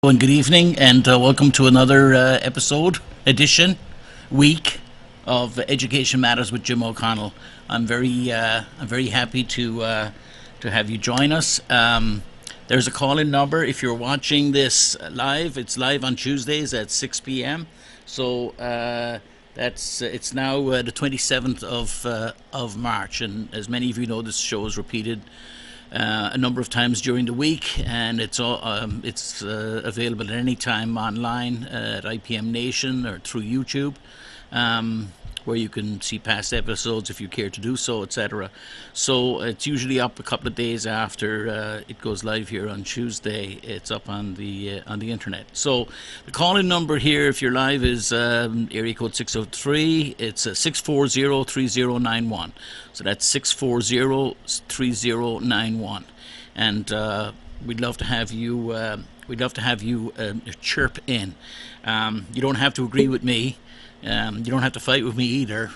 And good evening, and welcome to another week of Education Matters with Jim O'Connell. I'm very happy to have you join us. There's a call-in number if you're watching this live. It's live on Tuesdays at 6 p.m. So it's now the 27th of March, and as many of you know, this show is repeated a number of times during the week, and it's available at any time online at IPM Nation or through YouTube, where you can see past episodes if you care to do so, etc. So it's usually up a couple of days after it goes live here on Tuesday. It's up on the internet. So the call-in number here, if you're live, is area code 603. It's 640-3091. So that's 640-3091, and we'd love to have you. Chirp in. You don't have to agree with me. You don't have to fight with me either.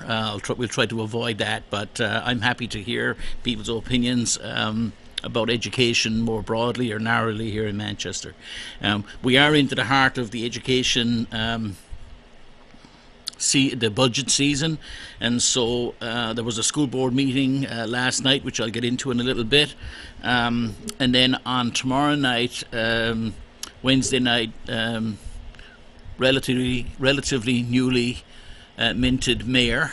We'll try to avoid that, but I'm happy to hear people's opinions about education more broadly or narrowly here in Manchester. We are into the heart of the education the budget season, and so there was a school board meeting last night, which I'll get into in a little bit, and then on tomorrow night, Wednesday night, relatively newly minted mayor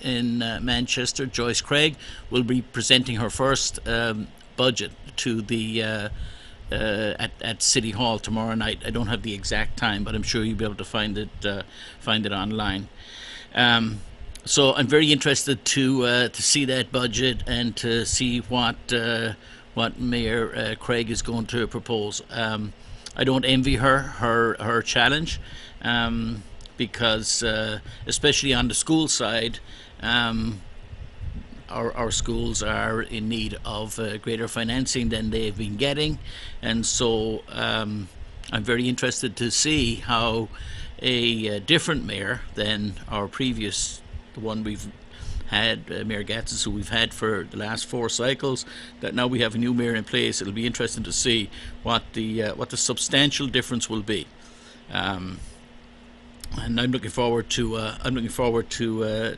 in Manchester, Joyce Craig, will be presenting her first budget to the at City Hall tomorrow night. I don't have the exact time, but I'm sure you'll be able to find it online. So I'm very interested to see that budget and to see what Mayor Craig is going to propose. I don't envy her challenge, because especially on the school side, our schools are in need of greater financing than they've been getting, and so I'm very interested to see how a different mayor than our previous, the one we've had, Mayor Gatsis, who we've had for the last 4 cycles, that now we have a new mayor in place. It'll be interesting to see what the substantial difference will be. And I'm looking forward to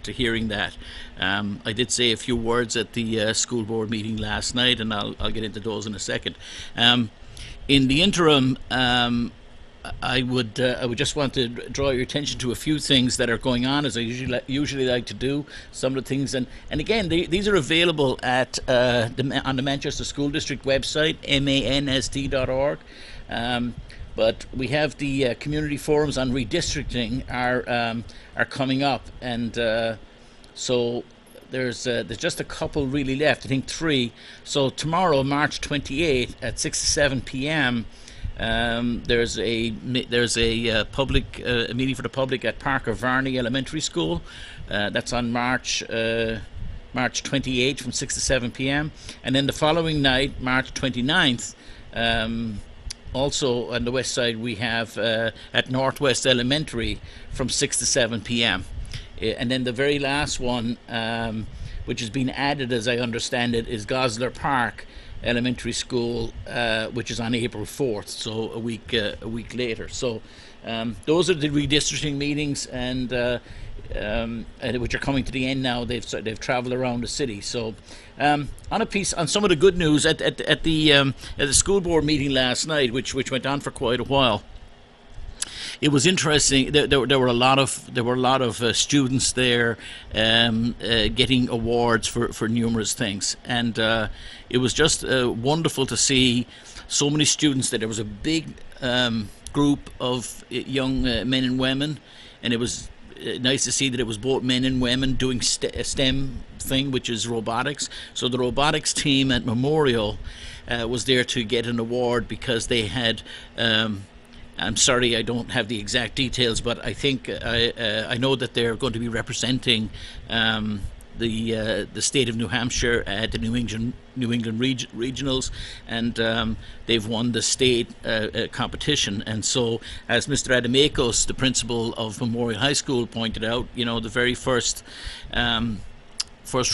hearing that. I did say a few words at the school board meeting last night, and I'll get into those in a second. In the interim, I would just want to draw your attention to a few things that are going on, as I usually like to do. Some of the things, and again, these are available at on the Manchester School District website, manst.org. But we have the community forums on redistricting are coming up, and so there's just a couple really left. I think 3. So tomorrow, March 28th at 6 to 7 p.m. There's a public a meeting for the public at Parker Varney Elementary School. That's on March 28th from 6 to 7 p.m. And then the following night, March 29th. Also on the west side, we have at Northwest Elementary from 6 to 7 p.m. And then the very last one, which has been added, as I understand it, is Goslar Park Elementary School, which is on April 4th, so a week later. So those are the redistricting meetings, and which are coming to the end now. They've travelled around the city. So on some of the good news at the school board meeting last night, which went on for quite a while. It was interesting. There were a lot of students there getting awards for numerous things, and it was just wonderful to see so many students. That there was a big group of young men and women, and it was nice to see that it was both men and women doing a STEM thing, which is robotics. So the robotics team at Memorial was there to get an award because they had. I'm sorry, I don't have the exact details, but I think I know that they're going to be representing the state of New Hampshire at the New England regionals, and they've won the state competition. And so, as Mr. Adamakos, the principal of Memorial High School, pointed out, the very first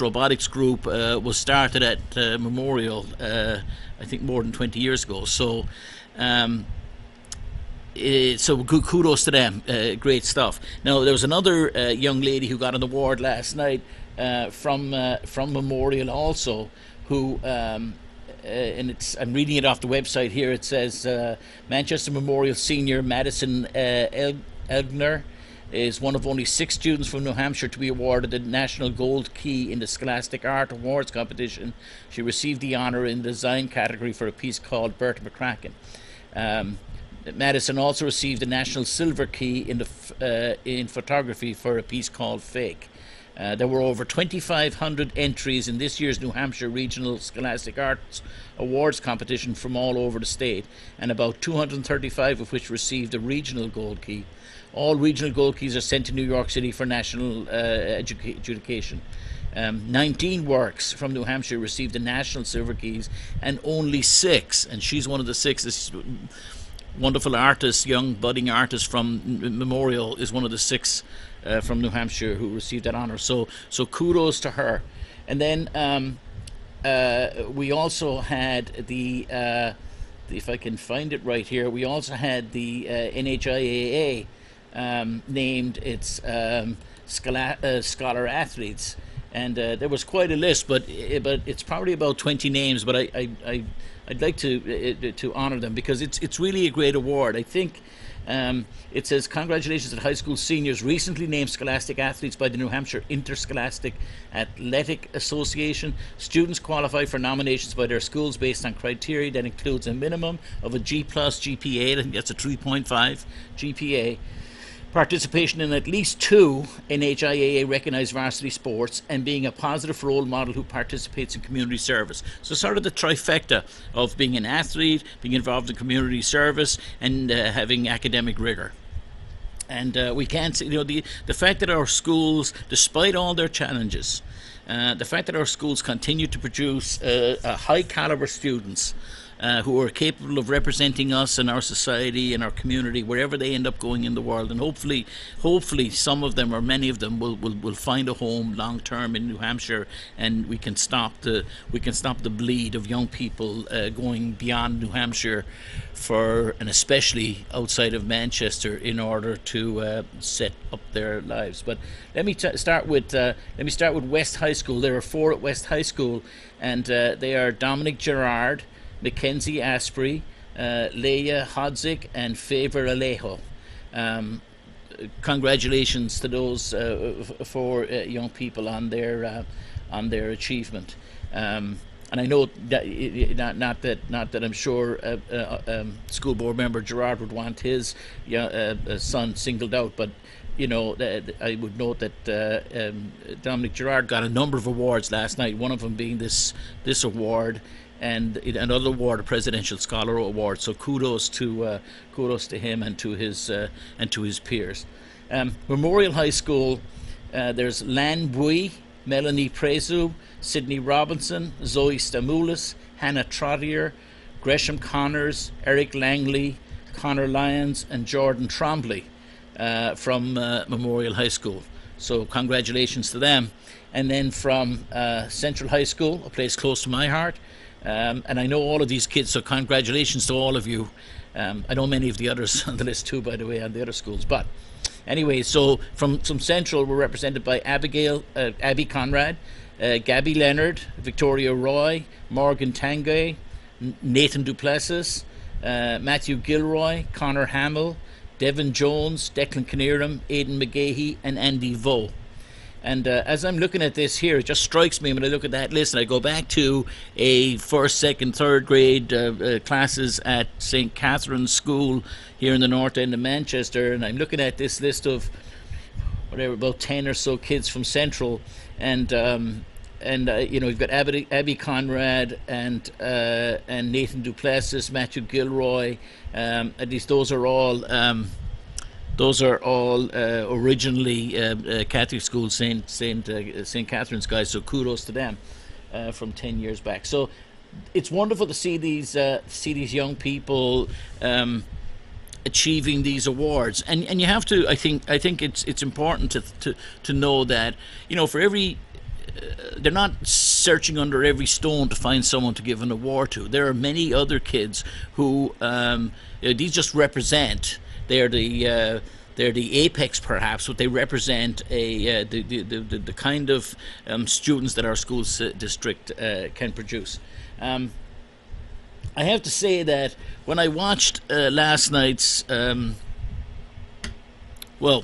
robotics group was started at Memorial, I think more than 20 years ago. So so kudos to them. Great stuff. Now there was another young lady who got an award last night from Memorial also, who and I'm reading it off the website here. It says Manchester Memorial senior Madison Elgner is one of only 6 students from New Hampshire to be awarded the National Gold Key in the Scholastic Art Awards competition. She received the honour in the design category for a piece called Berta McCracken. Madison also received the National Silver Key in photography for a piece called Fake. There were over 2,500 entries in this year's New Hampshire Regional Scholastic Arts Awards competition from all over the state, and about 235 of which received a regional gold key. All regional gold keys are sent to New York City for national adjudication. 19 works from New Hampshire received the national silver keys, and only 6, and she's one of the 6. This wonderful artist, young budding artist from Memorial, is one of the 6 from New Hampshire who received that honor. So kudos to her. And then we also had the if I can find it right here, we also had the NHIAA named its scholar athletes, and there was quite a list, but it's probably about 20 names. But I'd like to honor them because it's really a great award. I think it says, congratulations to high school seniors recently named scholastic athletes by the New Hampshire Interscholastic Athletic Association. Students qualify for nominations by their schools based on criteria that includes a minimum of a G+ GPA, I think that's a 3.5 GPA, participation in at least 2 NHIAA recognised varsity sports, and being a positive role model who participates in community service. So sort of the trifecta of being an athlete, being involved in community service, and having academic rigour. And we can't see, the fact that our schools, despite all their challenges, the fact that our schools continue to produce high caliber students who are capable of representing us and our society and our community wherever they end up going in the world, and hopefully some of them or many of them will find a home long term in New Hampshire, and we can stop the bleed of young people going beyond New Hampshire and especially outside of Manchester in order to set up their lives. But let me start with West High School. There are 4 at West High School, and they are Dominic Gerard, Mackenzie Asprey, Leia Hodzik, and Favor Alejo. Congratulations to those 4 young people on their achievement. And I know that not that I'm sure school board member Gerard would want his son singled out, but I would note that Dominic Gerard got a number of awards last night. One of them being this award, and another award, a Presidential Scholar Award. So kudos to him and to his peers. Memorial High School, there's Lan Bui, Melanie Prezu, Sydney Robinson, Zoe Stamoulis, Hannah Trottier, Gresham Connors, Eric Langley, Connor Lyons, and Jordan Trombley from Memorial High School. So congratulations to them. And then from Central High School, a place close to my heart, and I know all of these kids, so congratulations to all of you. I know many of the others on the list too, by the way, on the other schools. But anyway, so from Central, we're represented by Abby Conrad, Gabby Leonard, Victoria Roy, Morgan Tangay, Nathan Duplessis, Matthew Gilroy, Connor Hamill, Devin Jones, Declan Kinnearum, Aidan McGahey, and Andy Vo. And as I'm looking at this here, it just strikes me when I look at that list and I go back to a 1st, 2nd, 3rd grade classes at St. Catherine's School here in the north end of Manchester, and I'm looking at this list of whatever, about 10 or so kids from Central, and we've got Abby Conrad and Nathan Duplessis, Matthew Gilroy. At least those are all originally Catholic schools, St. Catherine's guys. So kudos to them from 10 years back. So it's wonderful to see these young people achieving these awards, and you have to. I think it's important to know that for every. They're not searching under every stone to find someone to give an award to. There are many other kids who these just represent they're the apex, perhaps, what they represent the kind of students that our school district can produce. I have to say that when I watched last night's, well,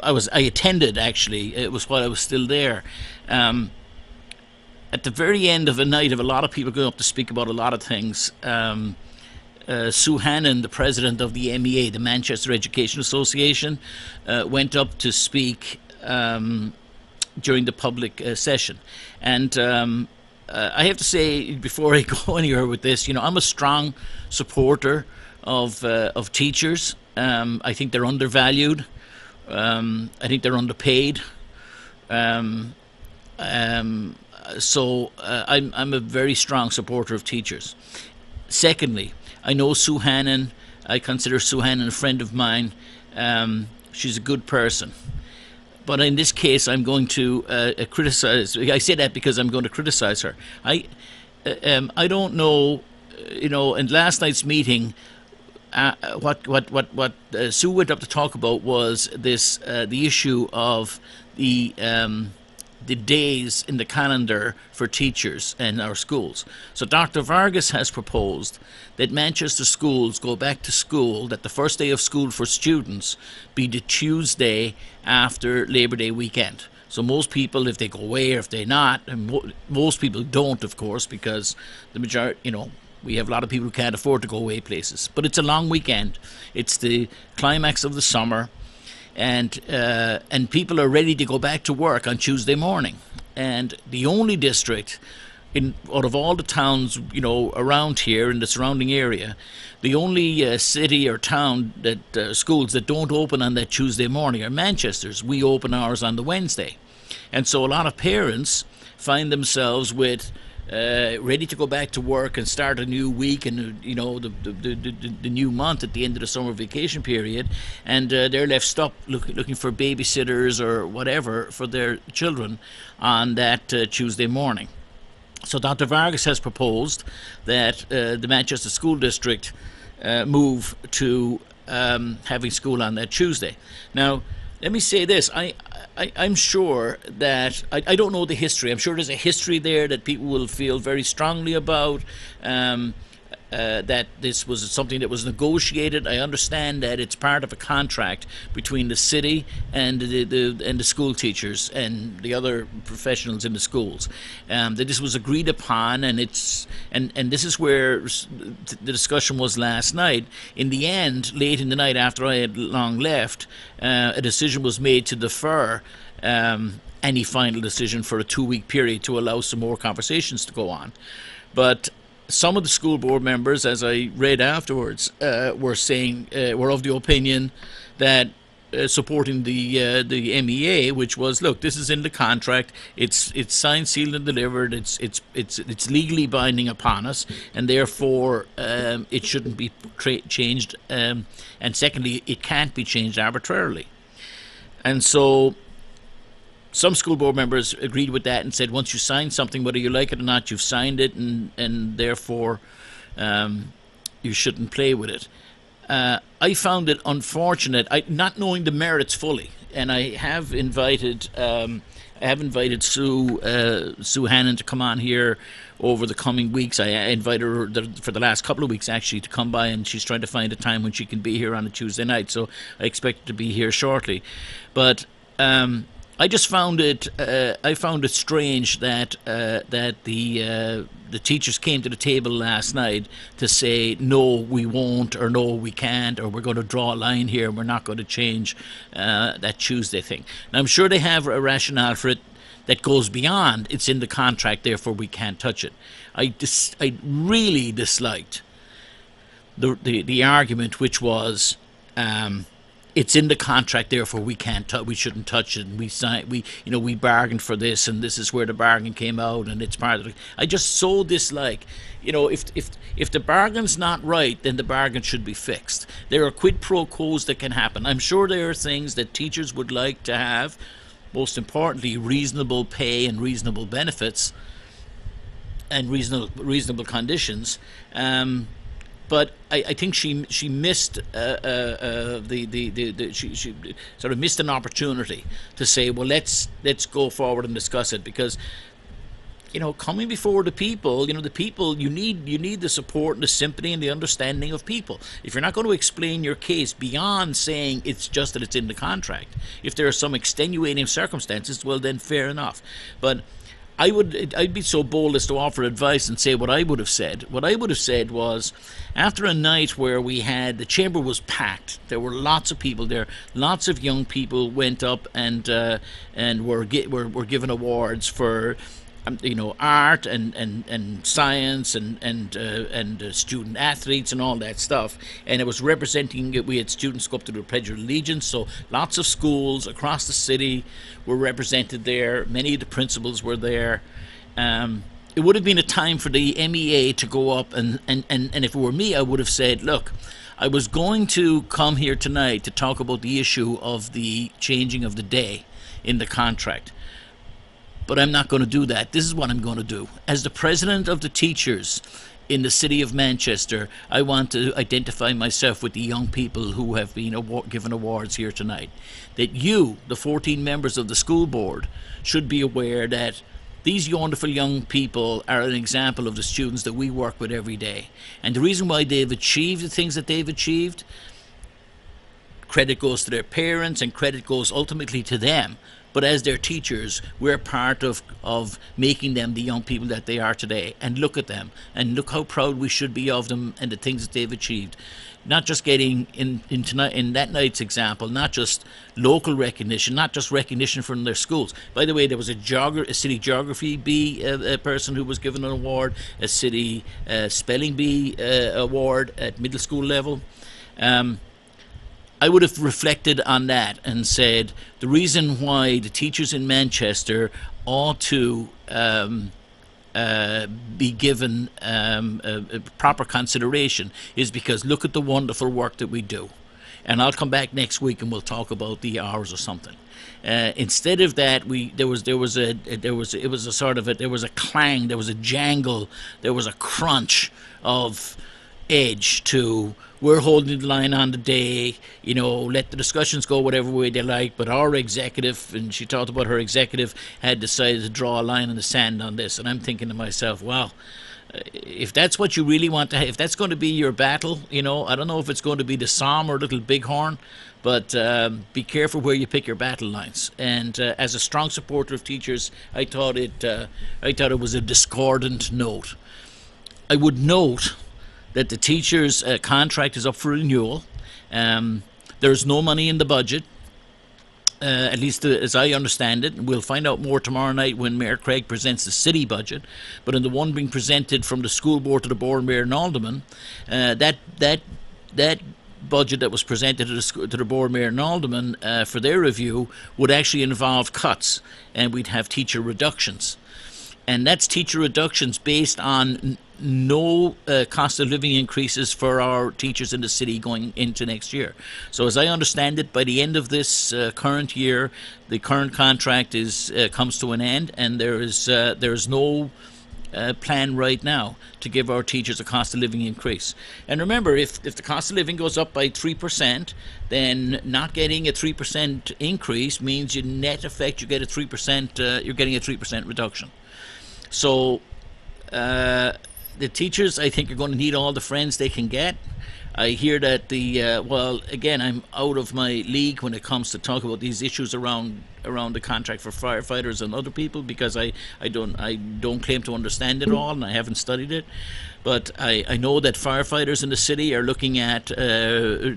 I attended, actually. It was while I was still there. At the very end of a night of a lot of people going up to speak about a lot of things, Sue Hannon, the president of the MEA, the Manchester Education Association, went up to speak during the public session. And I have to say, before I go anywhere with this, I'm a strong supporter of teachers. I think they're undervalued. I think they're underpaid. So I'm a very strong supporter of teachers. Secondly, I know Sue Hannon. I consider Sue Hannon a friend of mine. She's a good person. But in this case, I'm going to criticize. I say that because I'm going to criticize her. I don't know. In last night's meeting, what Sue went up to talk about was this: the issue of the days in the calendar for teachers in our schools. So Dr. Vargas has proposed that Manchester schools go back to school, that the first day of school for students be the Tuesday after Labor Day weekend. So most people, if they go away or if they're not, and most people don't, of course, because the majority, we have a lot of people who can't afford to go away places. But it's a long weekend. It's the climax of the summer. And people are ready to go back to work on Tuesday morning. And the only district out of all the towns, around here in the surrounding area, the only city or town that schools that don't open on that Tuesday morning are Manchester's. We open ours on the Wednesday. And so a lot of parents find themselves with ready to go back to work and start a new week and the new month at the end of the summer vacation period, and they're left stuck looking for babysitters or whatever for their children on that Tuesday morning. So Dr. Vargas has proposed that the Manchester School District move to having school on that Tuesday. Now, let me say this. I'm sure that, I don't know the history. I'm sure there's a history there that people will feel very strongly about, that this was something that was negotiated. I understand that it's part of a contract between the city and the school teachers and the other professionals in the schools. That this was agreed upon, and this is where the discussion was last night. In the end, late in the night after I had long left, a decision was made to defer any final decision for a 2-week period to allow some more conversations to go on. But some of the school board members, as I read afterwards, were of the opinion that supporting the MEA, which was, look, this is in the contract, it's signed, sealed, and delivered, it's legally binding upon us, and therefore it shouldn't be changed, and secondly, it can't be changed arbitrarily. And so some school board members agreed with that and said, once you sign something, whether you like it or not, you've signed it, and therefore you shouldn't play with it. I found it unfortunate, not knowing the merits fully, and I have invited Sue Hannon to come on here over the coming weeks. I invited her for the last couple of weeks, actually, to come by, and she's trying to find a time when she can be here on a Tuesday night, so I expect her to be here shortly. But I just found it strange that the teachers came to the table last night to say, no, we won't, or no, we can't, or we're going to draw a line here, we're not going to change that Tuesday thing. Now, I'm sure they have a rationale for it that goes beyond, it's in the contract, therefore we can't touch it. I really disliked the argument, which was, it's in the contract, therefore we shouldn't touch it, and we bargained for this, and this is where the bargain came out, and it's part of it. I just so dislike, if the bargain's not right, then the bargain should be fixed. There are quid pro quos that can happen. I'm sure there are things that teachers would like to have, most importantly, reasonable pay and reasonable benefits and reasonable conditions. but I think she missed she sort of missed an opportunity to say, well, let's go forward and discuss it, because coming before the people, you need the support and the sympathy and the understanding of people. If you're not going to explain your case beyond saying it's just that it's in the contract, if there are some extenuating circumstances, well, then fair enough. But I'd be so bold as to offer advice and say what I would have said. What I would have said was, after a night where the chamber was packed, there were lots of people there, lots of young people went up and were given awards for art and science and student athletes and all that stuff. And it was representing, we had students go up to the Pledge of Allegiance, so lots of schools across the city were represented there. Many of the principals were there. It would have been a time for the MEA to go up and if it were me, I would have said, look, I was going to come here tonight to talk about the issue of the changing of the day in the contract, but I'm not going to do that. This is what I'm going to do. As the president of the teachers in the city of Manchester, I want to identify myself with the young people who have been given awards here tonight. That you, the 14 members of the school board, should be aware that these wonderful young people are an example of the students that we work with every day. And the reason why they've achieved the things that they've achieved, credit goes to their parents and credit goes ultimately to them. But as their teachers, we're part of making them the young people that they are today. And look at them, and look how proud we should be of them and the things that they've achieved. Not just getting in that night's example, not just local recognition, not just recognition from their schools. By the way, there was a city geography bee person who was given an award, a city spelling bee award at middle school level. I would have reflected on that and said the reason why the teachers in Manchester ought to be given a proper consideration is because look at the wonderful work that we do. And I'll come back next week and we'll talk about the hours or something. Instead of that, there was a clang, there was a jangle, there was a crunch of edge to, we're holding the line on the day, let the discussions go whatever way they like, but our executive, and she talked about her executive, had decided to draw a line in the sand on this. And I'm thinking to myself, wow, if that's what you really want to have, if that's going to be your battle, I don't know if it's going to be the Somme or Little Bighorn, but be careful where you pick your battle lines. And as a strong supporter of teachers, I thought it was a discordant note. I would note that the teachers' contract is up for renewal. There's no money in the budget, at least as I understand it. We'll find out more tomorrow night when Mayor Craig presents the city budget. But in the one being presented from the school board to the board, mayor and alderman, that budget that was presented to the board, mayor and alderman for their review would actually involve cuts, and we'd have teacher reductions. And that's teacher reductions based on no cost of living increases for our teachers in the city going into next year. So as I understand it, by the end of this current year, the current contract comes to an end, and there is no plan right now to give our teachers a cost of living increase. And remember, if the cost of living goes up by 3%, then not getting a 3% increase means you net effect you get a 3%. You're getting a 3% reduction. So the teachers, I think, are going to need all the friends they can get. I hear that well, again, I'm out of my league when it comes to talk about these issues around the contract for firefighters and other people, because I don't claim to understand it all, and I haven't studied it. But I know that firefighters in the city are looking at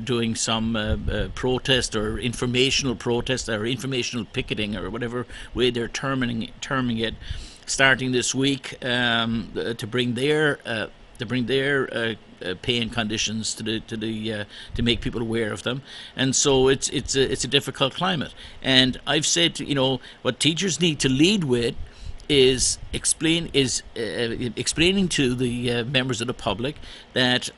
doing some protest or informational protest or informational picketing or whatever way they're terming it, starting this week, to bring their pay and conditions to make people aware of them. And so it's a difficult climate. And I've said, what teachers need to lead with is explaining to the members of the public that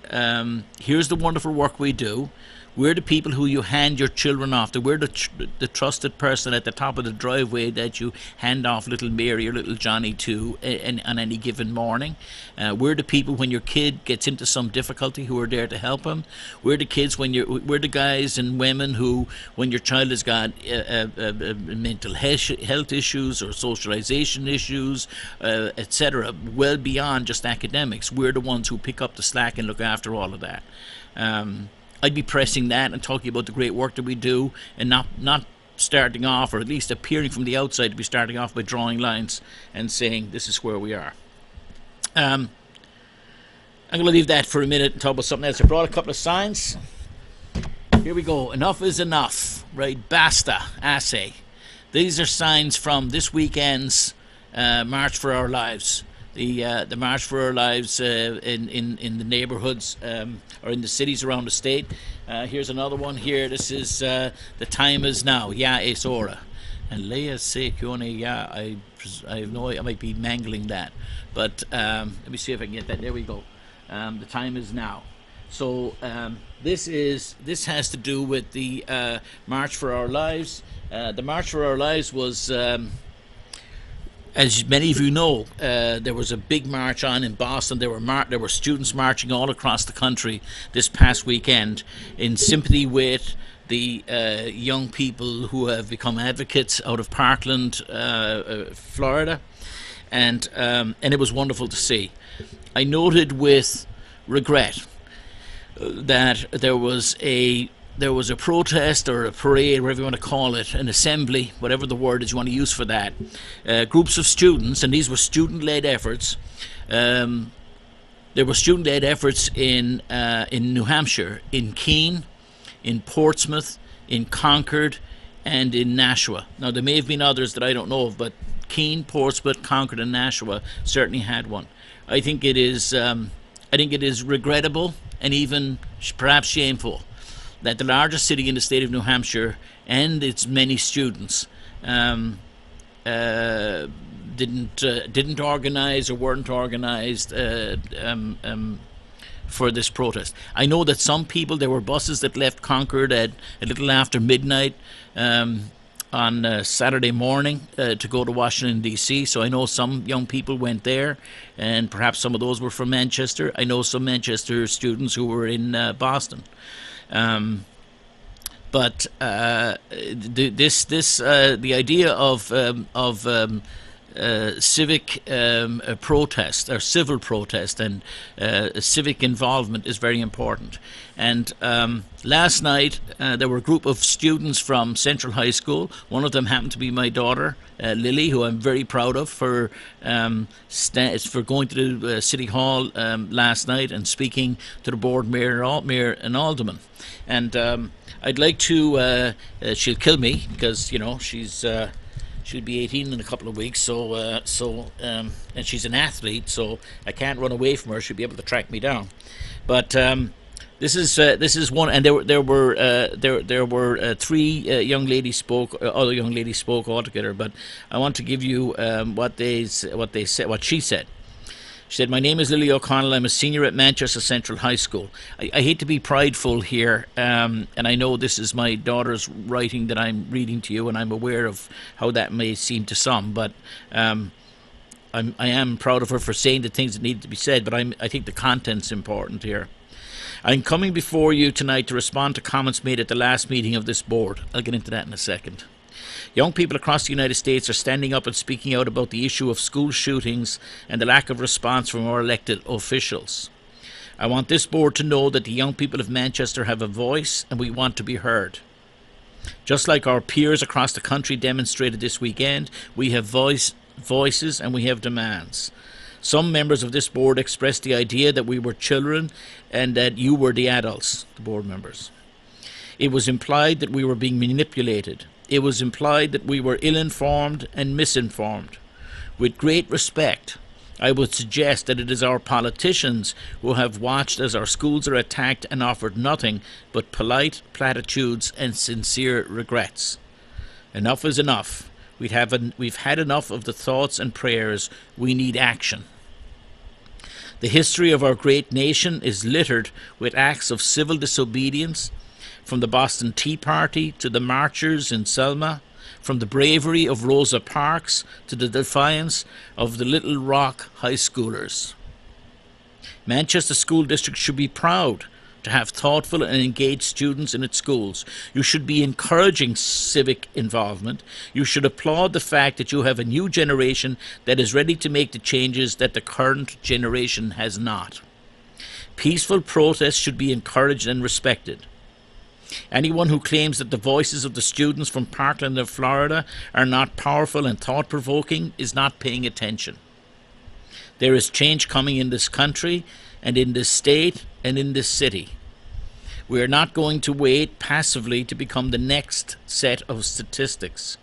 here's the wonderful work we do. We're the people who you hand your children off to. We're the trusted person at the top of the driveway that you hand off little Mary or little Johnny to on any given morning. We're the people when your kid gets into some difficulty who are there to help them. We're the kids we're the guys and women who, when your child has got mental health issues or socialization issues, etc., well beyond just academics, we're the ones who pick up the slack and look after all of that. I'd be pressing that and talking about the great work that we do, and not starting off, or at least appearing from the outside to be starting off by drawing lines and saying this is where we are. I'm going to leave that for a minute and talk about something else. I brought a couple of signs. Here we go. Enough is enough. Right? Basta. Assay. These are signs from this weekend's March for Our Lives. The March for Our Lives in the neighbourhoods or in the cities around the state. Here's another one here. This is The Time Is Now. Ya es hora. And Leia se kione ya. I know I might be mangling that. But let me see if I can get that. There we go. The time is now. So this has to do with the March for Our Lives. The March for Our Lives was... as many of you know, there was a big march on in Boston. There were students marching all across the country this past weekend in sympathy with the young people who have become advocates out of Parkland, Florida, and it was wonderful to see. I noted with regret that there was a protest or a parade, whatever you want to call it, an assembly, whatever the word is you want to use for that. Groups of students, and these were student-led efforts. There were student-led efforts in New Hampshire, in Keene, in Portsmouth, in Concord, and in Nashua. Now, there may have been others that I don't know of, but Keene, Portsmouth, Concord, and Nashua certainly had one. I think it is regrettable and even perhaps shameful that the largest city in the state of New Hampshire and its many students didn't organize or weren't organized for this protest. I know that some people, there were buses that left Concord at a little after midnight on Saturday morning to go to Washington, D.C. So I know some young people went there, and perhaps some of those were from Manchester. I know some Manchester students who were in Boston. But the idea of civic protest or civil protest and civic involvement is very important. And last night there were a group of students from Central High School. One of them happened to be my daughter, Lily, who I'm very proud of for going to the City Hall last night and speaking to the board, mayor and alderman. And I'd like to, she'll kill me because, you know, she'll be 18 in a couple of weeks, and she's an athlete, so I can't run away from her. She'll be able to track me down. But this is one, and there were three young ladies spoke, other young ladies spoke altogether. But I want to give you what she said. She said, "My name is Lily O'Connell. I'm a senior at Manchester Central High School. I hate to be prideful here, and I know this is my daughter's writing that I'm reading to you, and I'm aware of how that may seem to some, but I am proud of her for saying the things that need to be said, but I think the content's important here. I'm coming before you tonight to respond to comments made at the last meeting of this board." I'll get into that in a second. "Young people across the United States are standing up and speaking out about the issue of school shootings and the lack of response from our elected officials. I want this board to know that the young people of Manchester have a voice and we want to be heard. Just like our peers across the country demonstrated this weekend, we have voices and we have demands. Some members of this board expressed the idea that we were children and that you were the adults," the board members. "It was implied that we were being manipulated. It was implied that we were ill-informed and misinformed. With great respect, I would suggest that it is our politicians who have watched as our schools are attacked and offered nothing but polite platitudes and sincere regrets. Enough is enough. We've had enough of the thoughts and prayers. We need action. The history of our great nation is littered with acts of civil disobedience, from the Boston Tea Party to the marchers in Selma, from the bravery of Rosa Parks to the defiance of the Little Rock high schoolers. Manchester School District should be proud to have thoughtful and engaged students in its schools. You should be encouraging civic involvement. You should applaud the fact that you have a new generation that is ready to make the changes that the current generation has not. Peaceful protest should be encouraged and respected. Anyone who claims that the voices of the students from Parkland and Florida are not powerful and thought-provoking is not paying attention. There is change coming in this country and in this state and in this city. We are not going to wait passively to become the next set of statistics.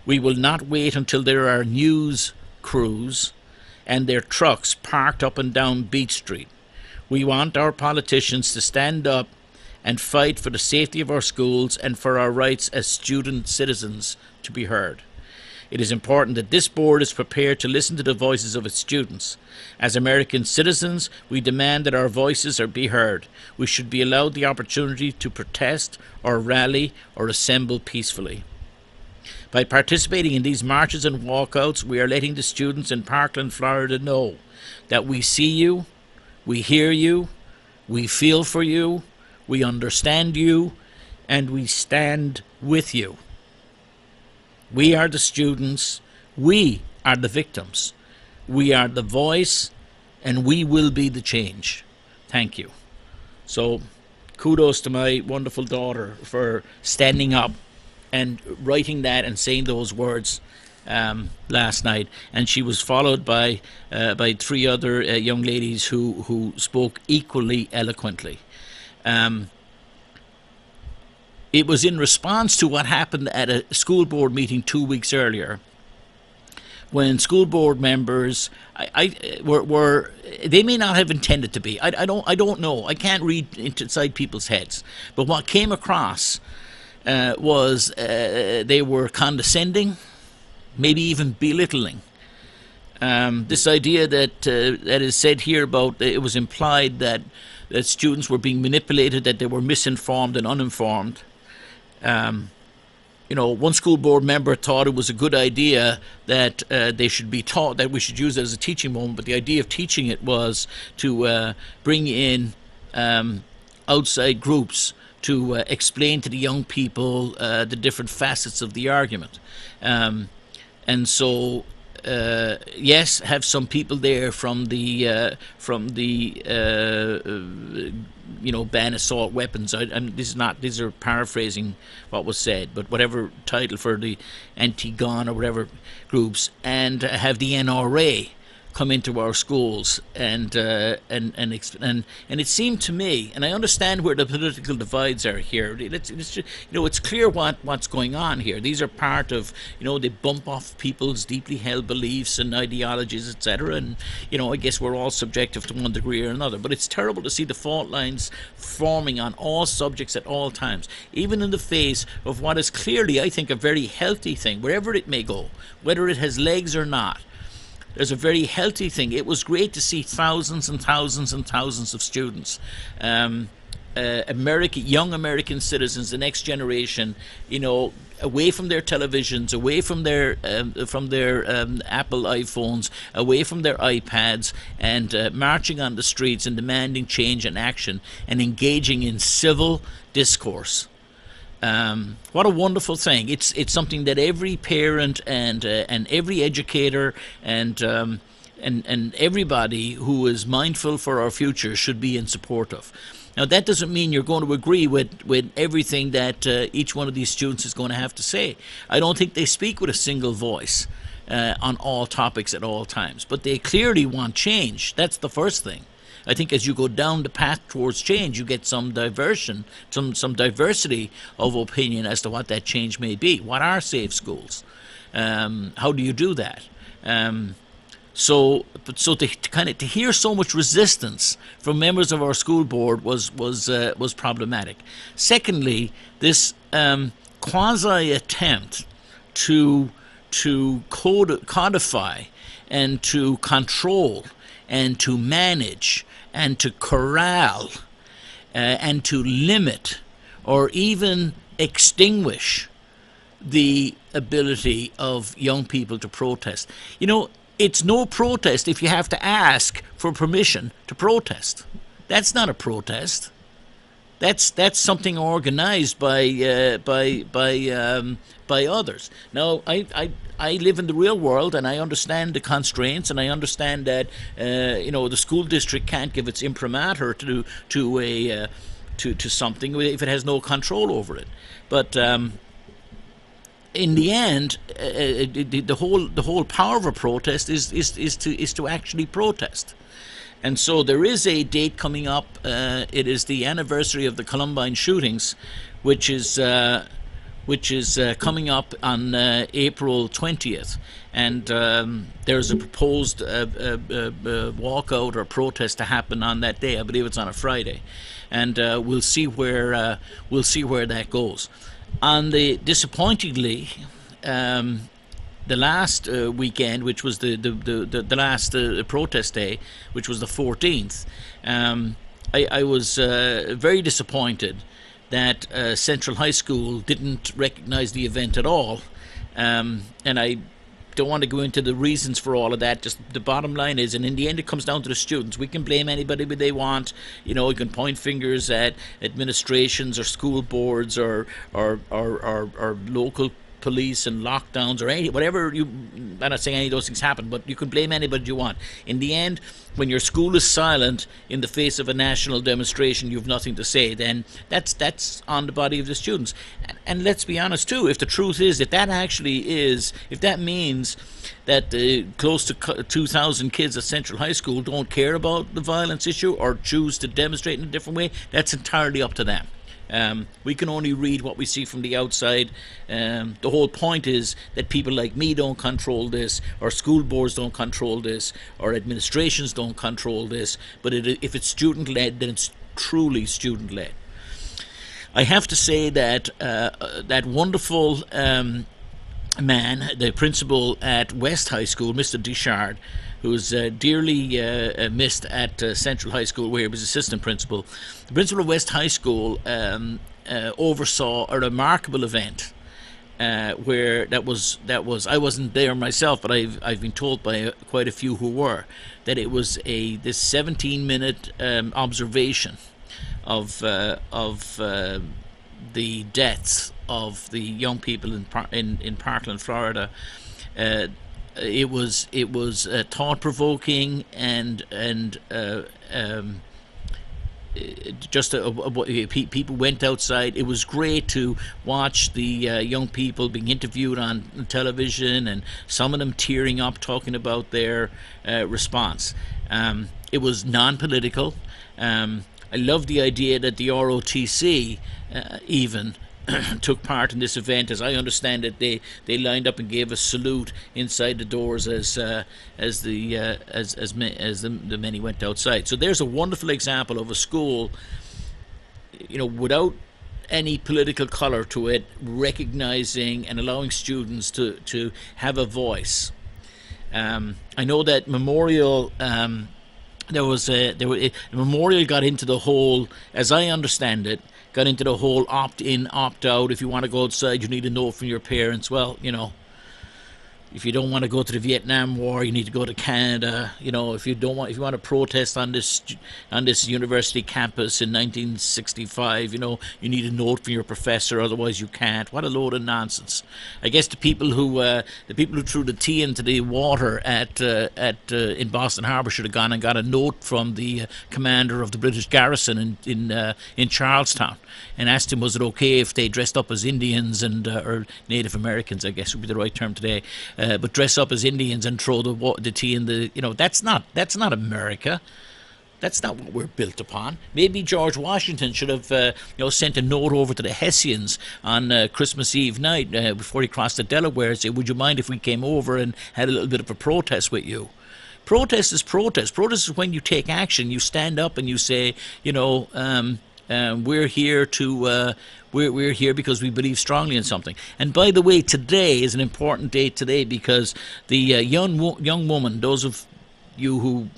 We will not wait until there are news crews and their trucks parked up and down Beach Street. We want our politicians to stand up and fight for the safety of our schools and for our rights as student citizens to be heard. It is important that this board is prepared to listen to the voices of its students. As American citizens, we demand that our voices be heard. We should be allowed the opportunity to protest or rally or assemble peacefully. By participating in these marches and walkouts, we are letting the students in Parkland, Florida know that we see you, we hear you, we feel for you, we understand you, and we stand with you. We are the students, we are the victims, we are the voice, and we will be the change. Thank you. So, kudos to my wonderful daughter for standing up and writing that and saying those words last night. And she was followed by 3 other young ladies who spoke equally eloquently. It was in response to what happened at a school board meeting 2 weeks earlier, when school board members were they may not have intended to be. I don't know. I can't read inside people's heads. But what came across was they were condescending, maybe even belittling. This idea that is said here about it was implied that students were being manipulated, that they were misinformed and uninformed. One school board member thought it was a good idea that they should be taught, that we should use it as a teaching moment, but the idea of teaching it was to bring in outside groups to explain to the young people the different facets of the argument. And so yes, have some people there from the ban assault weapons. These are paraphrasing what was said, but whatever title for the anti-gun or whatever groups, and have the NRA come into our schools and it seemed to me, and I understand where the political divides are here. It's clear what's going on here. These are part of, they bump off people's deeply held beliefs and ideologies, etc. And I guess we're all subjective to one degree or another. But it's terrible to see the fault lines forming on all subjects at all times, even in the face of what is clearly, I think, a very healthy thing, wherever it may go, whether it has legs or not. There's a very healthy thing. It was great to see thousands and thousands and thousands of students, young American citizens, the next generation, away from their televisions, away from their Apple iPhones, away from their iPads, and marching on the streets and demanding change and action and engaging in civil discourse. What a wonderful thing! It's something that every parent and every educator and everybody who is mindful for our future should be in support of. Now, that doesn't mean you're going to agree with everything that each one of these students is going to have to say. I don't think they speak with a single voice on all topics at all times, but they clearly want change. That's the first thing. I think as you go down the path towards change, you get some diversion, some diversity of opinion as to what that change may be. What are safe schools? How do you do that? So to hear so much resistance from members of our school board was problematic. Secondly, this quasi attempt to codify and to control and to manage and to corral and to limit or even extinguish the ability of young people to protest. You know, it's no protest if you have to ask for permission to protest. That's not a protest. That's something organised by others. Now, I live in the real world, and I understand the constraints, and I understand that the school district can't give its imprimatur to something if it has no control over it. But in the end, the whole power of a protest is to actually protest. And so there is a date coming up. It is the anniversary of the Columbine shootings, which is coming up on April 20th. And there's a proposed walkout or protest to happen on that day. I believe it's on a Friday, and we'll see where that goes. On the disappointingly. The last weekend, which was the last protest day, which was the 14th, I was very disappointed that Central High School didn't recognise the event at all. And I don't want to go into the reasons for all of that. Just the bottom line is, and in the end it comes down to the students. We can blame anybody they want. You know, you can point fingers at administrations or school boards or local police and lockdowns or whatever. I'm not saying any of those things happen, but you can blame anybody you want. In the end, when your school is silent in the face of a national demonstration, you've nothing to say. Then that's on the body of the students. And let's be honest too. If the truth is, if that means that close to 2,000 kids at Central High School don't care about the violence issue or choose to demonstrate in a different way, that's entirely up to them. We can only read what we see from the outside. The whole point is that people like me don't control this, or school boards don't control this, or administrations don't control this. But if it's student-led, then it's truly student-led. I have to say that that wonderful man, the principal at West High School, Mr. Dishard, who's dearly missed at Central High School, where he was assistant principal. The principal of West High School oversaw a remarkable event where that was I wasn't there myself, but I've been told by quite a few who were, that it was this 17-minute observation of the deaths of the young people in Parkland, Florida. It was thought-provoking and people went outside. It was great to watch the young people being interviewed on television, and some of them tearing up talking about their response. It was non-political. I love the idea that the ROTC even took part in this event. As I understand it, they lined up and gave a salute inside the doors as the many went outside. So there's a wonderful example of a school, without any political color to it, recognizing and allowing students to have a voice. I know that Memorial. Memorial got into the whole, as I understand it, opt-in, opt-out. If you want to go outside, you need a note from your parents. Well, if you don't want to go to the Vietnam War, you need to go to Canada. If you want to protest on this university campus in 1965, you need a note from your professor. Otherwise, you can't. What a load of nonsense! I guess the people who threw the tea into the water in Boston Harbor should have gone and got a note from the commander of the British garrison in Charlestown, and asked him, was it okay if they dressed up as Indians or Native Americans, I guess would be the right term today. But dress up as Indians and throw the tea in the, that's not America. That's not what we're built upon. Maybe George Washington should have, sent a note over to the Hessians on Christmas Eve night before he crossed the Delaware and say, would you mind if we came over and had a little bit of a protest with you? Protest is protest. Protest is when you take action. You stand up and you say, we're here to we're here because we believe strongly in something. And by the way, today is an important day today, because the young woman, those of you who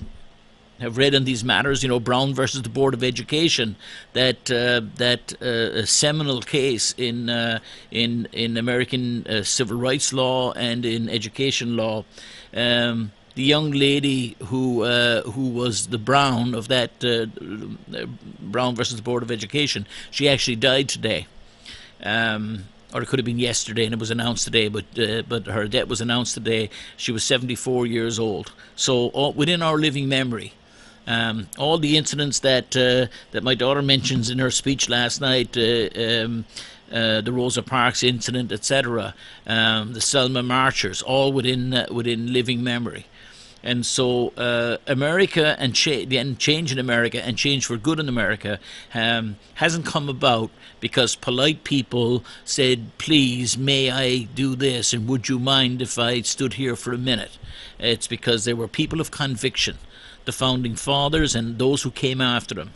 have read on these matters, Brown versus the Board of Education, that a seminal case in American civil rights law and in education law. The young lady who was the Brown of that Brown versus the Board of Education, she actually died today. Or it could have been yesterday, and it was announced today. But her death was announced today. She was 74 years old. So within our living memory, all the incidents that my daughter mentions in her speech last night, the Rosa Parks incident, etc., the Selma marchers, all within living memory. And so America and change in America and change for good in America hasn't come about because polite people said, please, may I do this, and would you mind if I stood here for a minute? It's because there were people of conviction. The Founding Fathers and those who came after them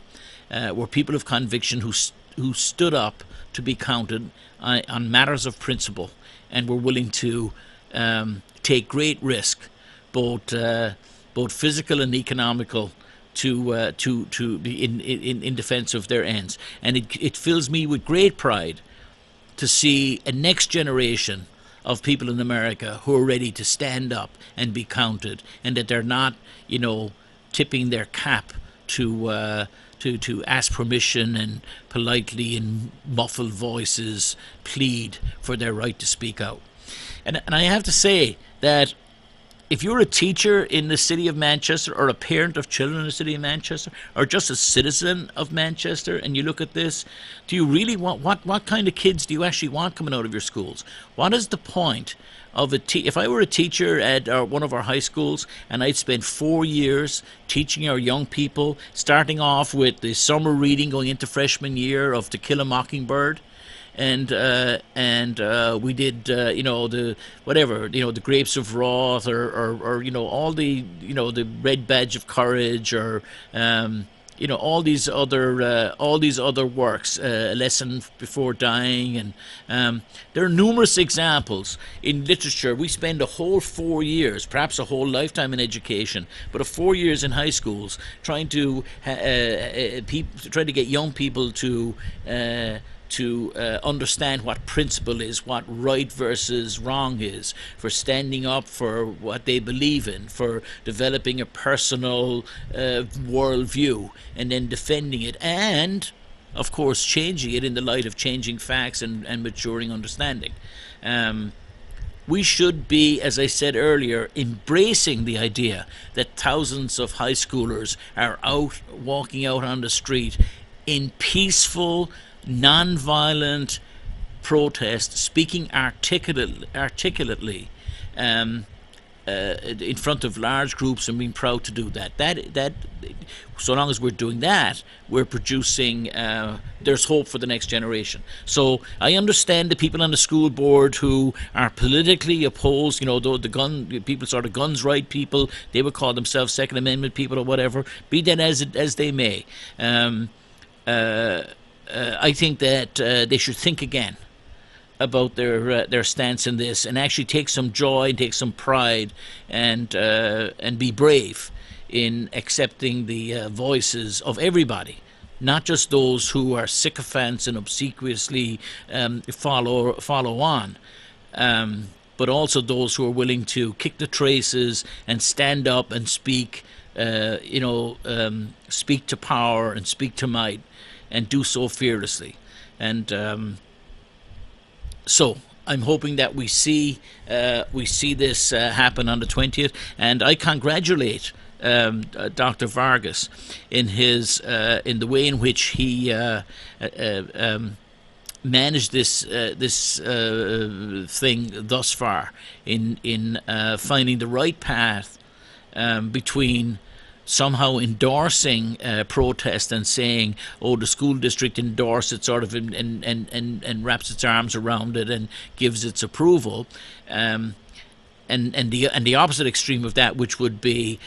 were people of conviction who stood up to be counted on matters of principle and were willing to take great risk, both physical and economical, to be in defense of their ends. And it fills me with great pride to see a next generation of people in America who are ready to stand up and be counted, and that they're not, tipping their cap to ask permission and politely in muffled voices plead for their right to speak out. And I have to say that if you're a teacher in the city of Manchester, or a parent of children in the city of Manchester, or just a citizen of Manchester, and you look at this, do you really want, what kind of kids do you actually want coming out of your schools? What is the point of if I were a teacher at one of our high schools, and I'd spent 4 years teaching our young people, starting off with the summer reading going into freshman year of To Kill a Mockingbird, and we did the whatever, the Grapes of Wrath, or all the the Red Badge of Courage, or all these other works, A Lesson Before Dying, and there are numerous examples in literature. We spend a whole 4 years, perhaps a whole lifetime in education, but 4 years in high schools trying to get young people to understand what principle is, what right versus wrong is, for standing up for what they believe in, for developing a personal worldview, and then defending it, and of course changing it in the light of changing facts and maturing understanding. We should be, as I said earlier, embracing the idea that thousands of high schoolers are walking out on the street in peaceful, non-violent protest, speaking articulately in front of large groups, and being proud to do that. That so long as we're doing that, we're producing. There's hope for the next generation. So I understand the people on the school board who are politically opposed. The gun people, sort of guns right people. They would call themselves Second Amendment people or whatever. Be that as they may. I think that they should think again about their stance in this, and actually take some joy and take some pride, and be brave in accepting the voices of everybody, not just those who are sycophants and obsequiously follow on, but also those who are willing to kick the traces and stand up and speak, speak to power and speak to might, and do so fearlessly. And so I'm hoping that we see this happen on the 20th, and I congratulate Dr. Vargas in the way in which he managed this thing thus far, in finding the right path between somehow endorsing protest and saying, oh, the school district endorsed it, sort of, and wraps its arms around it and gives its approval, and the opposite extreme of that, which would be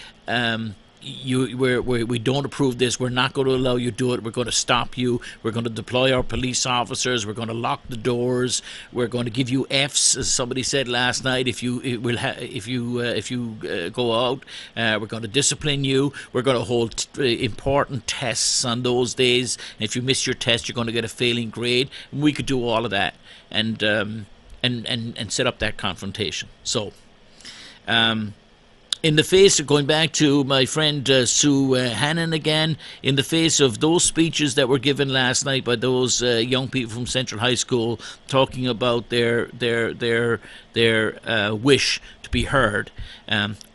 we don't approve this. We're not going to allow you to do it. We're going to stop you. We're going to deploy our police officers. We're going to lock the doors. We're going to give you Fs, as somebody said last night. If you go out, we're going to discipline you. We're going to hold important tests on those days. And if you miss your test, you're going to get a failing grade. And we could do all of that and set up that confrontation. So. In the face of, going back to my friend Sue Hannon again, in the face of those speeches that were given last night by those young people from Central High School talking about their wish to be heard,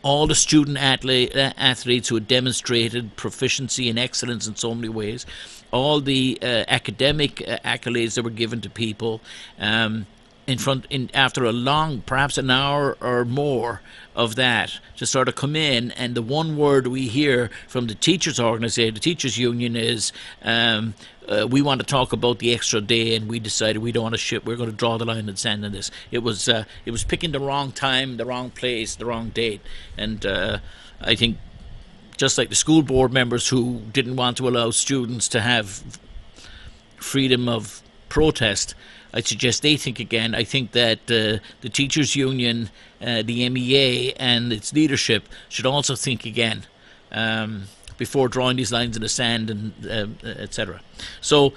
all the student athletes who had demonstrated proficiency and excellence in so many ways, all the academic accolades that were given to people, after a long, perhaps an hour or more of that, to sort of come in, and the one word we hear from the teachers' organization, the teachers' union, is we want to talk about the extra day, and we decided we don't want to ship. We're going to draw the line in the sand on this. It was picking the wrong time, the wrong place, the wrong date, and I think just like the school board members who didn't want to allow students to have freedom of protest, I suggest they think again. I think that the teachers' union, the MEA, and its leadership should also think again before drawing these lines in the sand, and etc. So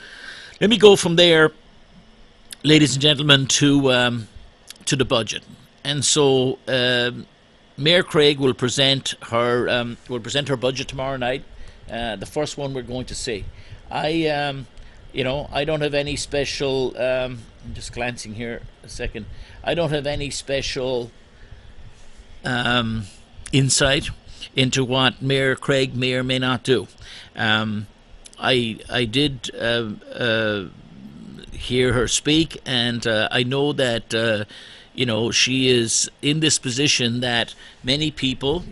let me go from there, ladies and gentlemen, to the budget. And so Mayor Craig will present her budget tomorrow night. The first one we're going to see. I don't have any special, I'm just glancing here a second, I don't have any special insight into what Mayor Craig may or may not do. I did hear her speak, and I know that, she is in this position that many people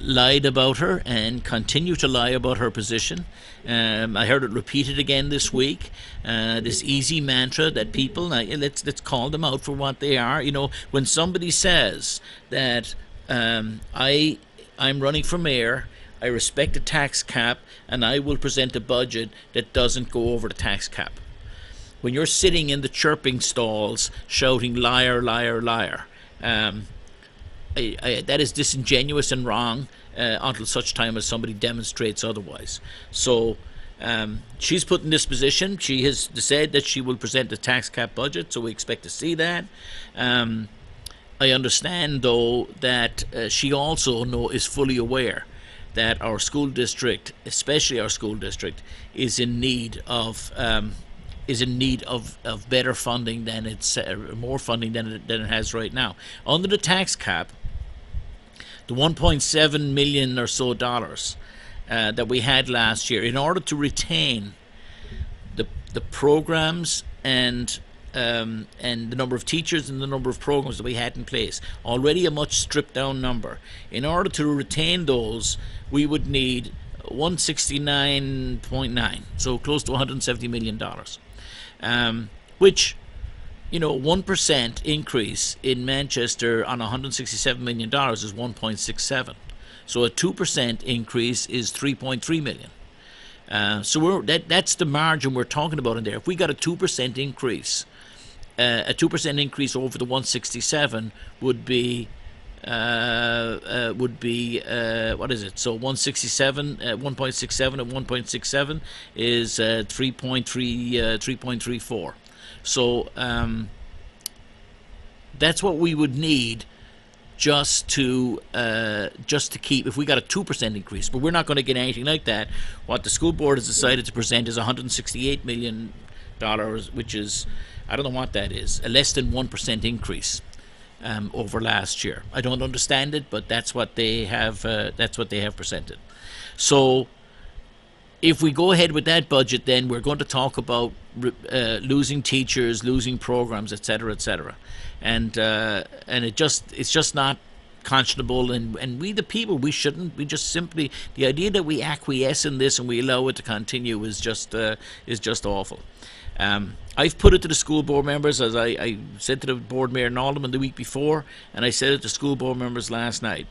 lied about her and continue to lie about her position. I heard it repeated again this week. This easy mantra that people, let's call them out for what they are. When somebody says that I'm running for mayor, I respect the tax cap, and I will present a budget that doesn't go over the tax cap. When you're sitting in the chirping stalls shouting liar, liar, liar, that is disingenuous and wrong until such time as somebody demonstrates otherwise. So she's put in this position. She has said that she will present a tax cap budget, so we expect to see that. I understand, though, that she also is fully aware that our school district, especially our school district, is in need of better funding than more funding than it has right now. Under the tax cap, the $1.7 million or so that we had last year, in order to retain the programs and the number of teachers and the number of programs that we had in place, already a much stripped down number. In order to retain those, we would need 169.9, so close to $170 million, which, 1% increase in Manchester on $167 million is 1.67. So a 2% increase is 3.3 million. So that's the margin we're talking about in there. If we got a 2% increase, a 2% increase over the 167 would be what is it? So 167, 1.67 and 1.67 is 3.34. So that's what we would need just to keep, if we got a 2% increase. But we're not going to get anything like that. What the school board has decided to present is $168 million, which is, I don't know what that is, a less than 1% increase over last year. I don't understand it, but that's what they have. That's what they have presented. So if we go ahead with that budget, then we're going to talk about losing teachers, losing programs, etc., etc., and it's just not conscionable. And we, the people, we shouldn't. We just simply, the idea that we acquiesce in this and we allow it to continue is just awful. I've put it to the school board members, as I said to the board mayor in Alderman the week before, and I said it to school board members last night.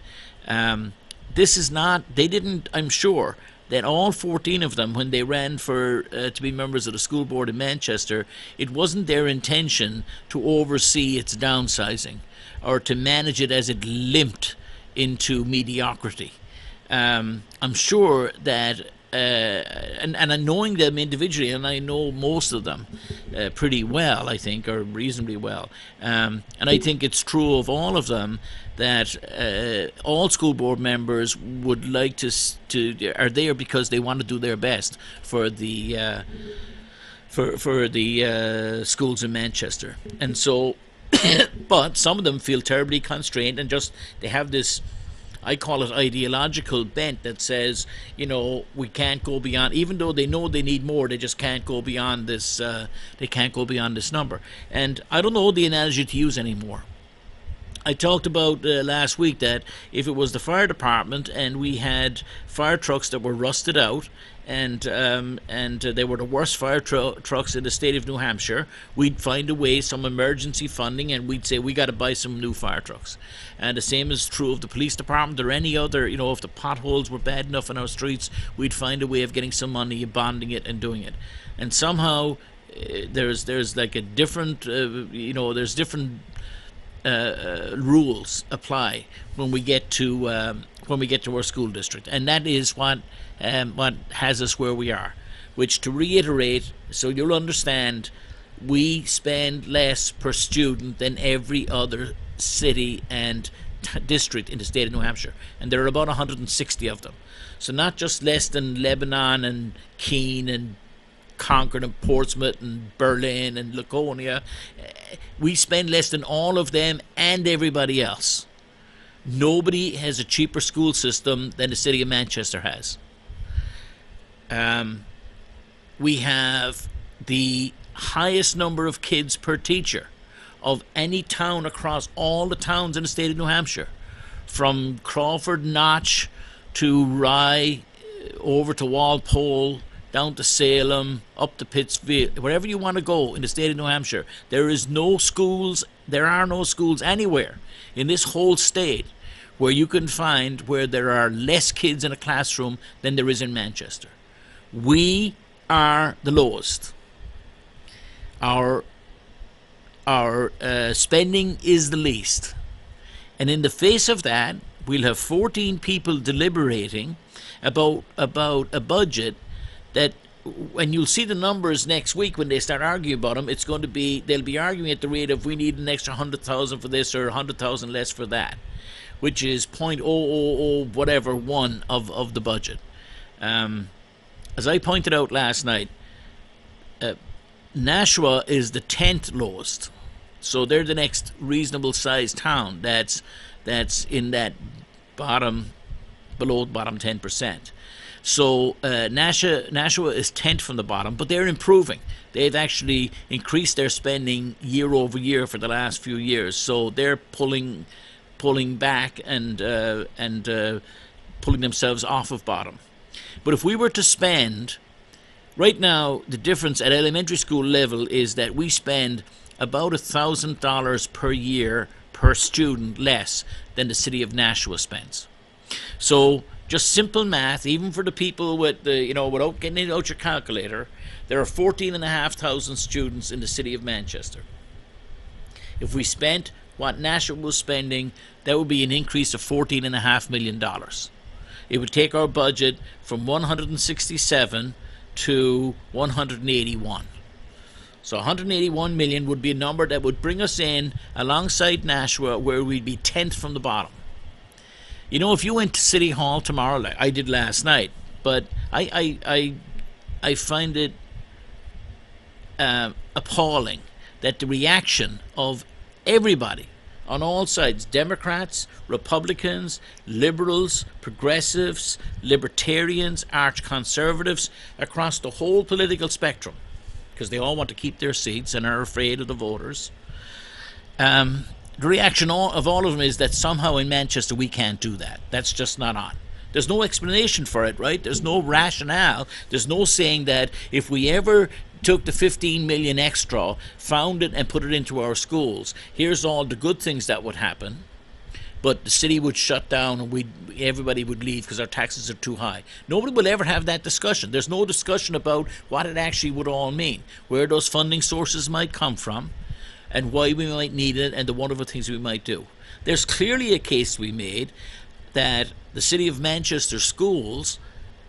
this is not, they didn't, I'm sure that all 14 of them, when they ran for to be members of the school board in Manchester, it wasn't their intention to oversee its downsizing or to manage it as it limped into mediocrity. I'm sure that, and knowing them individually, and I know most of them pretty well, I think, or reasonably well, and I think it's true of all of them that all school board members would like to are there because they want to do their best for the schools in Manchester, and so, but some of them feel terribly constrained and just they have this, I call it ideological bent that says, we can't go beyond, even though they know they need more, they just can't go beyond this, they can't go beyond this number. And I don't know the analogy to use anymore. I talked about last week that if it was the fire department and we had fire trucks that were rusted out and they were the worst fire trucks in the state of New Hampshire, we'd find a way, some emergency funding, and we'd say we got to buy some new fire trucks. And the same is true of the police department or any other, if the potholes were bad enough in our streets, we'd find a way of getting some money, bonding it and doing it. And somehow there's like a different, there's different rules apply when we get to our school district, and that is what has us where we are. Which, to reiterate, so you'll understand, we spend less per student than every other city and district in the state of New Hampshire, and there are about 160 of them. So not just less than Lebanon and Keene and Concord and Portsmouth and Berlin and Laconia. We spend less than all of them and everybody else. Nobody has a cheaper school system than the city of Manchester has. We have the highest number of kids per teacher of any town across all the towns in the state of New Hampshire, from Crawford Notch to Rye, over to Walpole, down to Salem, up to Pittsfield, wherever you want to go in the state of New Hampshire. There are no schools anywhere in this whole state where you can find where there are less kids in a classroom than there is in Manchester. We are the lowest. Our spending is the least. And in the face of that, we'll have 14 people deliberating about a budget that, when you'll see the numbers next week when they start arguing about them, they'll be arguing at the rate of we need an extra 100,000 for this or 100,000 less for that, which is 0.000 whatever one of the budget. As I pointed out last night, Nashua is the 10th lowest, so they're the next reasonable sized town that's in that below bottom 10%. So Nashua is 10th from the bottom, but they're improving. They've actually increased their spending year over year for the last few years. So they're pulling back and pulling themselves off of bottom. But if we were to spend, right now, the difference at elementary school level is that we spend about $1,000 per year per student less than the city of Nashua spends. So just simple math, even for the people with without getting out your calculator, there are 14,500 students in the city of Manchester. If we spent what Nashua was spending, that would be an increase of $14.5 million. It would take our budget from 167 to 181. So 181 million would be a number that would bring us in alongside Nashua, where we'd be 10th from the bottom. If you went to City Hall tomorrow, like I did last night, but I find it appalling that the reaction of everybody on all sides, Democrats, Republicans, liberals, progressives, libertarians, arch-conservatives, across the whole political spectrum, because they all want to keep their seats and are afraid of the voters. The reaction of all of them is that somehow in Manchester we can't do that. That's just not on. There's no explanation for it, right? There's no rationale. There's no saying that if we ever took the 15 million extra, found it and put it into our schools, here's all the good things that would happen. but the city would shut down and everybody would leave because our taxes are too high. Nobody will ever have that discussion. There's no discussion about what it actually would all mean, where those funding sources might come from, and why we might need it, and the wonderful things we might do. There's clearly a case to be made that the City of Manchester schools,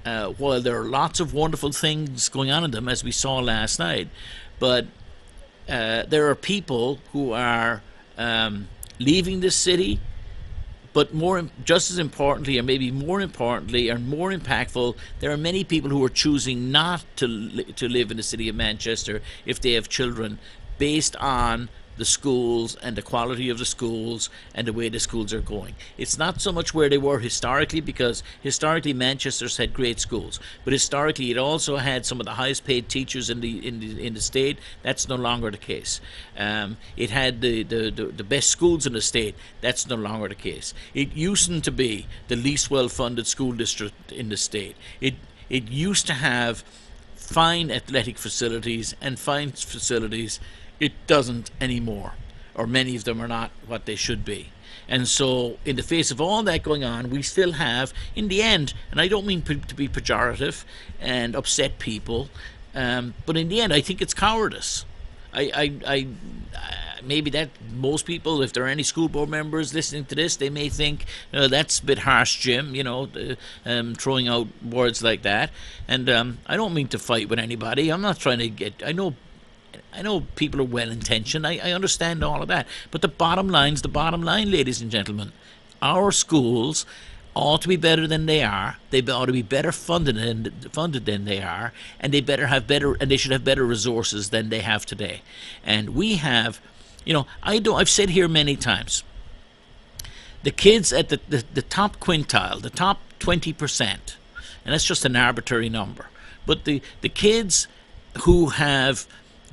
while there are lots of wonderful things going on in them, as we saw last night, but there are people who are leaving the city, but just as importantly, or maybe more importantly, or more impactful, there are many people who are choosing not to live in the City of Manchester if they have children, based on the schools and the quality of the schools and the way the schools are going. It's not so much where they were historically, because historically Manchester's had great schools, but historically it also had some of the highest paid teachers in the state. That's no longer the case. It had the best schools in the state. That's no longer the case. It used to be the least well funded school district in the state. It used to have fine athletic facilities and fine facilities. It doesn't anymore, or many of them are not what they should be. And so in the face of all that going on, we still have, in the end, and I don't mean to be pejorative and upset people, but in the end I think it's cowardice. I maybe that most people, if there are any school board members listening to this, they may think, that's a bit harsh, Jim, throwing out words like that. And I don't mean to fight with anybody. I'm not trying to get, I know people are well-intentioned. I understand all of that. But the bottom line's the bottom line, ladies and gentlemen. Our schools ought to be better than they are. They ought to be better funded than they are, and they should have better resources than they have today. And we have, I've said here many times, the kids at the top quintile, the top 20%, and that's just an arbitrary number, but the kids who have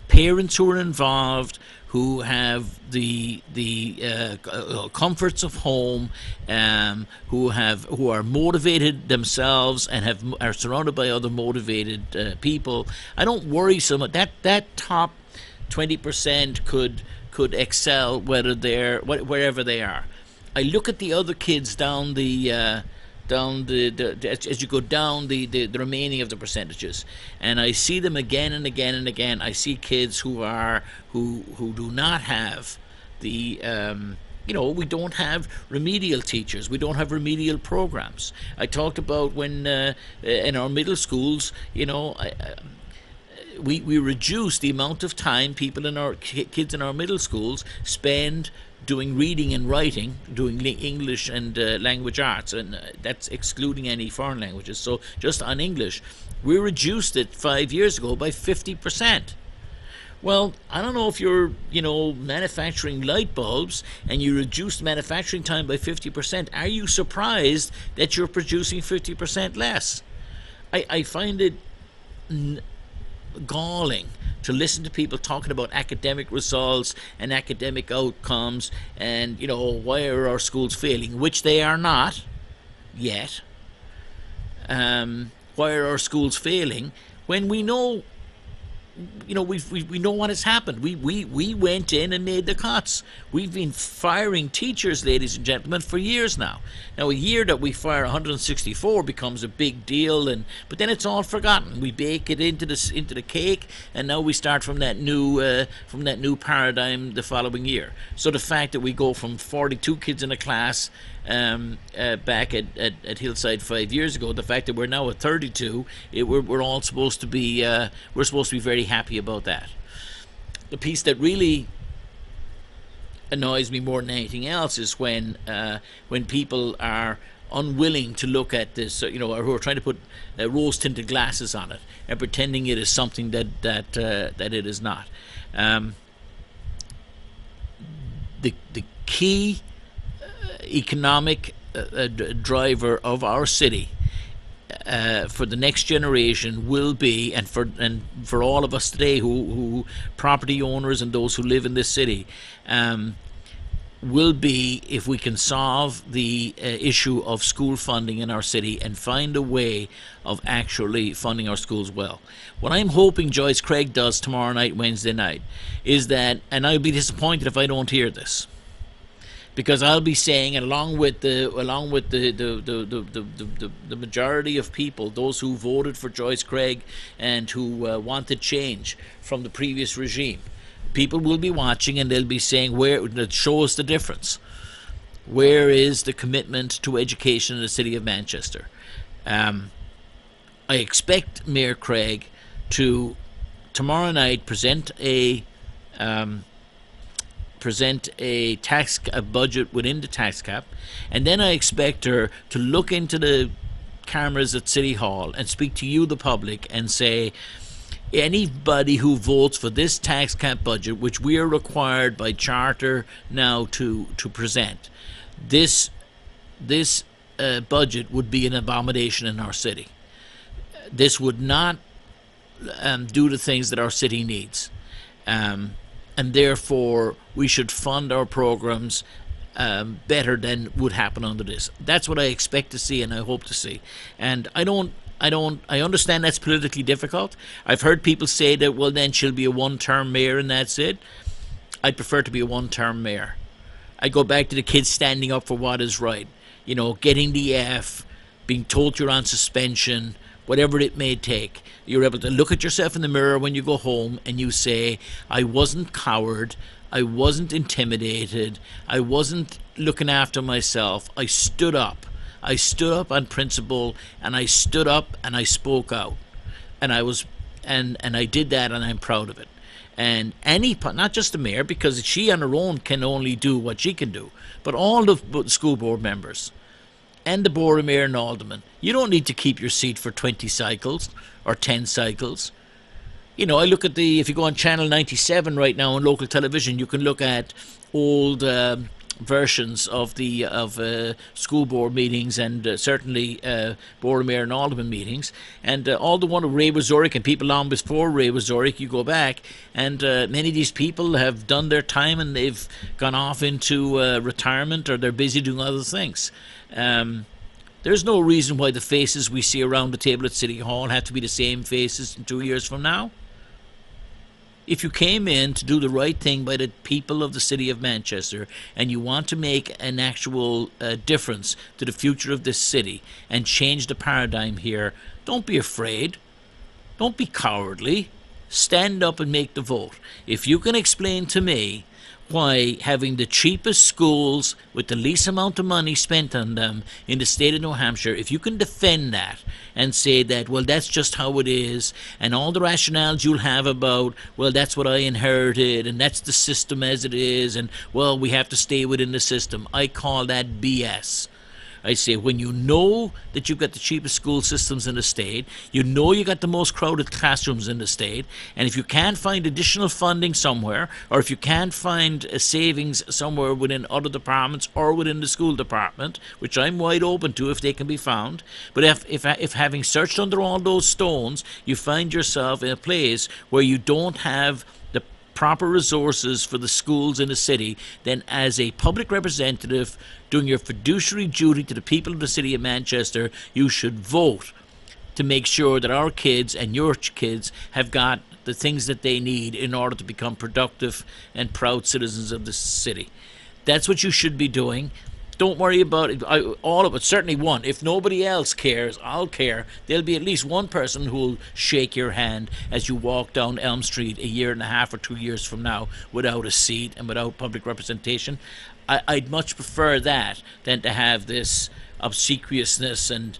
parents who are involved, who have the comforts of home, who are motivated themselves and are surrounded by other motivated people. I don't worry so much. That top 20% could excel wherever they are. I look at the other kids down as you go down the remaining of the percentages, and I see them again and again and again. I see kids who do not have the we don't have remedial teachers. We don't have remedial programs. I talked about when in our middle schools, we reduce the amount of time people kids in our middle schools spend doing reading and writing, doing English and language arts, and that's excluding any foreign languages. So just on English, we reduced it 5 years ago by 50%. Well, I don't know if you're, manufacturing light bulbs and you reduce manufacturing time by 50%. Are you surprised that you're producing 50% less? I find it galling to listen to people talking about academic results and academic outcomes and, why are our schools failing, which they are not yet. Why are our schools failing when we know, we know what has happened. We went in and made the cuts. We've been firing teachers, ladies and gentlemen, for years now. Now, a year that we fire 164 becomes a big deal, but then it's all forgotten. We bake it into the cake, and now we start from that new paradigm the following year. So the fact that we go from 42 kids in a class back at Hillside 5 years ago, the fact that we're now at 32, we're all supposed to be very happy about that. The piece that really annoys me more than anything else is when people are unwilling to look at this, or who are trying to put rose-tinted glasses on it and pretending it is something that it is not. The key economic driver of our city for the next generation will be, and for all of us today who property owners and those who live in this city, will be if we can solve the issue of school funding in our city and find a way of actually funding our schools well. What I'm hoping Joyce Craig does tomorrow night, Wednesday night, is that, and I'll be disappointed if I don't hear this, because I'll be saying, along with the majority of people, those who voted for Joyce Craig and who wanted change from the previous regime, people will be watching and they'll be saying, where that show us the difference. Where is the commitment to education in the city of Manchester? I expect Mayor Craig to tomorrow night present a budget within the tax cap, and then I expect her to look into the cameras at City Hall and speak to you, the public, and say, anybody who votes for this tax cap budget, which we are required by charter now to present, this budget would be an abomination in our city. This would not do the things that our city needs, and therefore we should fund our programs better than would happen under this. That's what I expect to see, and I hope to see. And I understand that's politically difficult. I've heard people say that, well, then she'll be a one-term mayor and that's it. I'd prefer to be a one-term mayor. I go back to the kids standing up for what is right. You know, getting the F, being told you're on suspension, whatever it may take. You're able to look at yourself in the mirror when you go home and you say, I wasn't coward, I wasn't intimidated, I wasn't looking after myself, I stood up. I stood up on principle, and I stood up and I spoke out. And I did that, and I'm proud of it. And not just the mayor, because she on her own can only do what she can do, but all the school board members and the board of mayor and aldermen. You don't need to keep your seat for 20 cycles or 10 cycles. You know, I look at if you go on Channel 97 right now on local television, you can look at old versions of the school board meetings, and certainly board of mayor and alderman meetings, and all the one of Ray Wazorek and people long before Ray Wazorek. You go back, and many of these people have done their time and they've gone off into retirement, or they're busy doing other things. There's no reason why the faces we see around the table at City Hall have to be the same faces in 2 years from now. If you came in to do the right thing by the people of the city of Manchester, and you want to make an actual difference to the future of this city and change the paradigm here, don't be afraid. Don't be cowardly. Stand up and make the vote. If you can explain to me why having the cheapest schools with the least amount of money spent on them in the state of New Hampshire, if you can defend that and say that, well, that's just how it is, and all the rationales you'll have about, well, that's what I inherited, and that's the system as it is, and, well, we have to stay within the system, I call that BS. I say, when you know that you've got the cheapest school systems in the state, you know you got the most crowded classrooms in the state, and if you can't find additional funding somewhere, or if you can't find savings somewhere within other departments or within the school department, which I'm wide open to if they can be found, but if having searched under all those stones, you find yourself in a place where you don't have the proper resources for the schools in the city, then as a public representative doing your fiduciary duty to the people of the city of Manchester, you should vote to make sure that our kids and your kids have got the things that they need in order to become productive and proud citizens of the city. That's what you should be doing. Don't worry about it. All of it, certainly one. If nobody else cares, I'll care. There'll be at least one person who will shake your hand as you walk down Elm Street a year and a half or 2 years from now without a seat and without public representation. I'd much prefer that than to have this obsequiousness and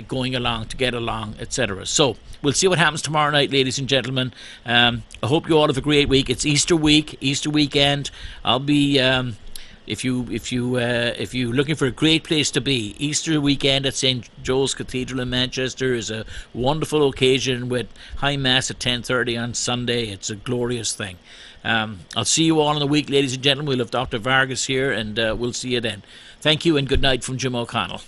going along to get along, etc. So we'll see what happens tomorrow night, ladies and gentlemen. I hope you all have a great week. It's Easter week, Easter weekend. I'll be if you're looking for a great place to be, Easter weekend at St. Joe's Cathedral in Manchester is a wonderful occasion with High Mass at 10:30 on Sunday. It's a glorious thing. I'll see you all in the week, ladies and gentlemen. We'll have Dr. Vargas here, and we'll see you then. Thank you, and good night from Jim O'Connell.